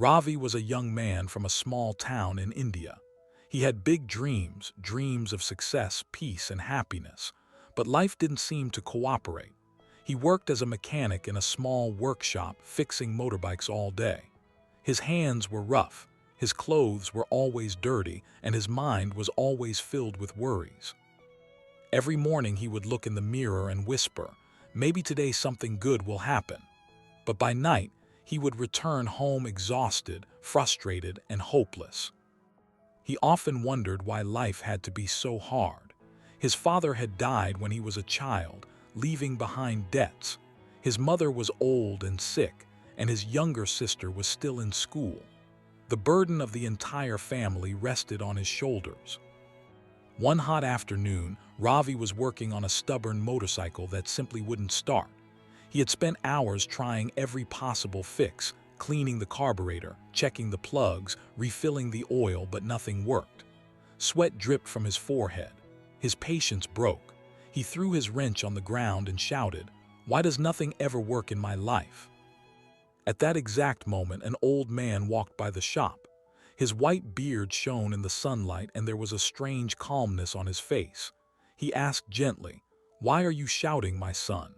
Ravi was a young man from a small town in India. He had big dreams, dreams of success, peace, and happiness. But life didn't seem to cooperate. He worked as a mechanic in a small workshop, fixing motorbikes all day. His hands were rough, his clothes were always dirty, and his mind was always filled with worries. Every morning he would look in the mirror and whisper, "Maybe today something good will happen." But by night, he would return home exhausted, frustrated, and hopeless. He often wondered why life had to be so hard. His father had died when he was a child, leaving behind debts. His mother was old and sick, and his younger sister was still in school. The burden of the entire family rested on his shoulders. One hot afternoon, Ravi was working on a stubborn motorcycle that simply wouldn't start. He had spent hours trying every possible fix, cleaning the carburetor, checking the plugs, refilling the oil, but nothing worked. Sweat dripped from his forehead. His patience broke. He threw his wrench on the ground and shouted, "Why does nothing ever work in my life?" At that exact moment, an old man walked by the shop. His white beard shone in the sunlight, and there was a strange calmness on his face. He asked gently, "Why are you shouting, my son?"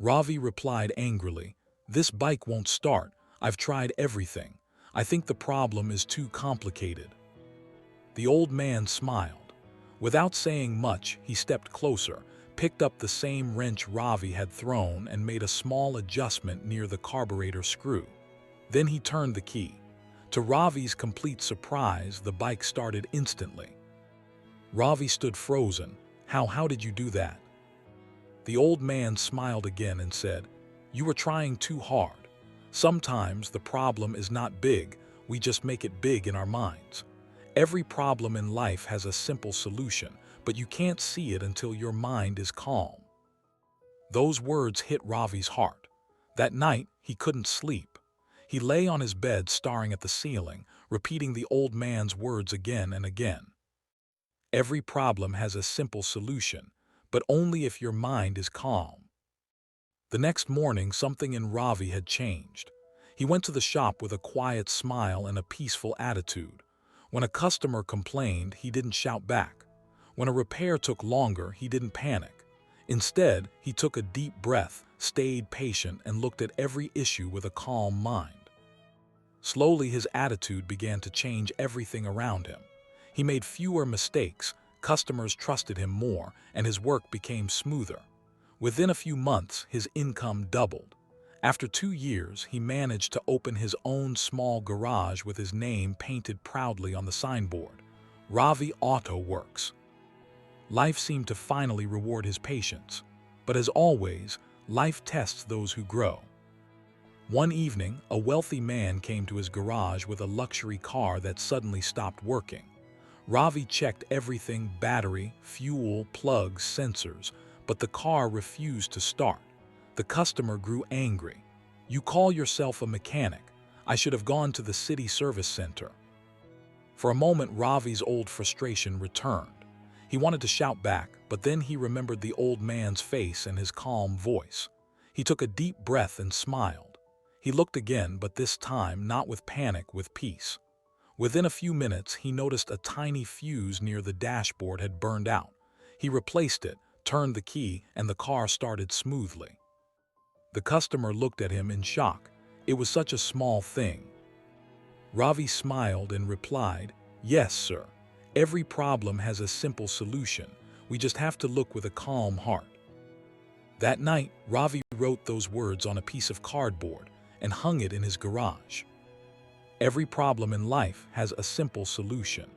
Ravi replied angrily, "This bike won't start. I've tried everything. I think the problem is too complicated." The old man smiled. Without saying much, he stepped closer, picked up the same wrench Ravi had thrown, and made a small adjustment near the carburetor screw. Then he turned the key. To Ravi's complete surprise, the bike started instantly. Ravi stood frozen. How did you do that?" The old man smiled again and said, "You were trying too hard. Sometimes the problem is not big, we just make it big in our minds. Every problem in life has a simple solution, but you can't see it until your mind is calm." Those words hit Ravi's heart. That night, he couldn't sleep. He lay on his bed staring at the ceiling, repeating the old man's words again and again. Every problem has a simple solution, but only if your mind is calm. The next morning, something in Ravi had changed. He went to the shop with a quiet smile and a peaceful attitude. When a customer complained, he didn't shout back. When a repair took longer, he didn't panic. Instead, he took a deep breath, stayed patient, and looked at every issue with a calm mind. Slowly, his attitude began to change everything around him. He made fewer mistakes, customers trusted him more, and his work became smoother. Within a few months, his income doubled. After 2 years, he managed to open his own small garage with his name painted proudly on the signboard, Ravi Auto Works. Life seemed to finally reward his patience. But as always, life tests those who grow. One evening, a wealthy man came to his garage with a luxury car that suddenly stopped working. Ravi checked everything: battery, fuel, plugs, sensors, but the car refused to start. The customer grew angry. "You call yourself a mechanic. I should have gone to the city service center." For a moment, Ravi's old frustration returned. He wanted to shout back, but then he remembered the old man's face and his calm voice. He took a deep breath and smiled. He looked again, but this time not with panic, with peace. Within a few minutes, he noticed a tiny fuse near the dashboard had burned out. He replaced it, turned the key, and the car started smoothly. The customer looked at him in shock. It was such a small thing. Ravi smiled and replied, "Yes, sir. Every problem has a simple solution. We just have to look with a calm heart." That night, Ravi wrote those words on a piece of cardboard and hung it in his garage. Every problem in life has a simple solution.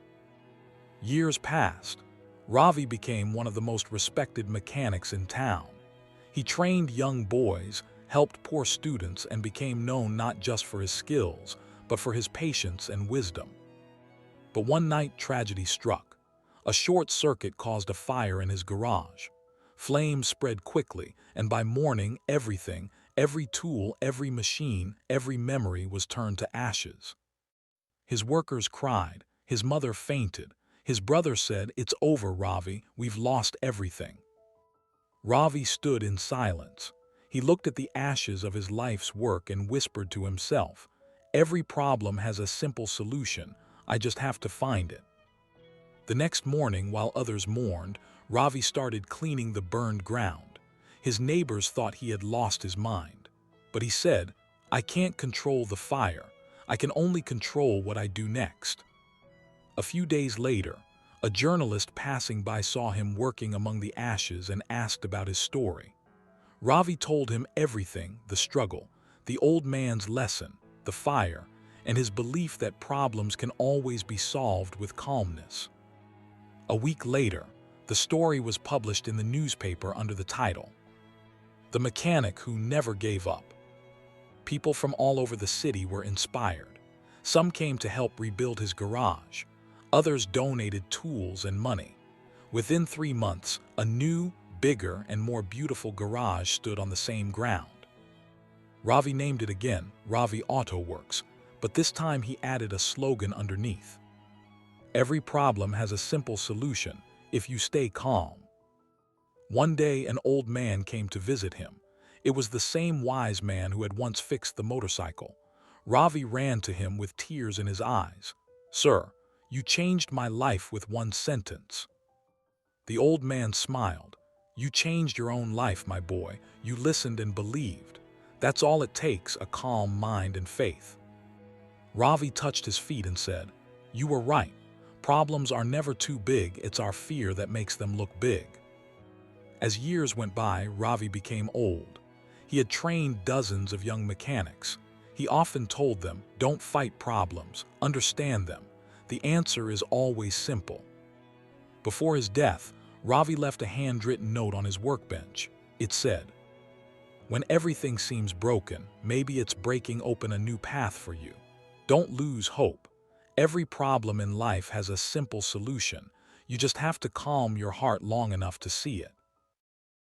Years passed. Ravi became one of the most respected mechanics in town. He trained young boys, helped poor students, and became known not just for his skills, but for his patience and wisdom. But one night, tragedy struck. A short circuit caused a fire in his garage. Flames spread quickly, and by morning, everything, every tool, every machine, every memory was turned to ashes. His workers cried. His mother fainted. His brother said, "It's over, Ravi. We've lost everything." Ravi stood in silence. He looked at the ashes of his life's work and whispered to himself, Every problem has a simple solution. I just have to find it. The next morning, while others mourned, Ravi started cleaning the burned ground. His neighbors thought he had lost his mind. But he said, "I can't control the fire. I can only control what I do next." A few days later, a journalist passing by saw him working among the ashes and asked about his story. Ravi told him everything: the struggle, the old man's lesson, the fire, and his belief that problems can always be solved with calmness. A week later, the story was published in the newspaper under the title, "The Mechanic Who Never Gave Up." People from all over the city were inspired. Some came to help rebuild his garage. Others donated tools and money. Within 3 months, a new, bigger, and more beautiful garage stood on the same ground. Ravi named it again, Ravi Auto Works, but this time he added a slogan underneath: "Every problem has a simple solution if you stay calm." One day, an old man came to visit him. It was the same wise man who had once fixed the motorcycle. Ravi ran to him with tears in his eyes. "Sir, you changed my life with one sentence." The old man smiled. "You changed your own life, my boy. You listened and believed. That's all it takes, a calm mind and faith." Ravi touched his feet and said, "You were right. Problems are never too big. It's our fear that makes them look big." As years went by, Ravi became old. He had trained dozens of young mechanics. He often told them, "Don't fight problems, understand them. The answer is always simple." Before his death, Ravi left a handwritten note on his workbench. It said, "When everything seems broken, maybe it's breaking open a new path for you. Don't lose hope. Every problem in life has a simple solution. You just have to calm your heart long enough to see it."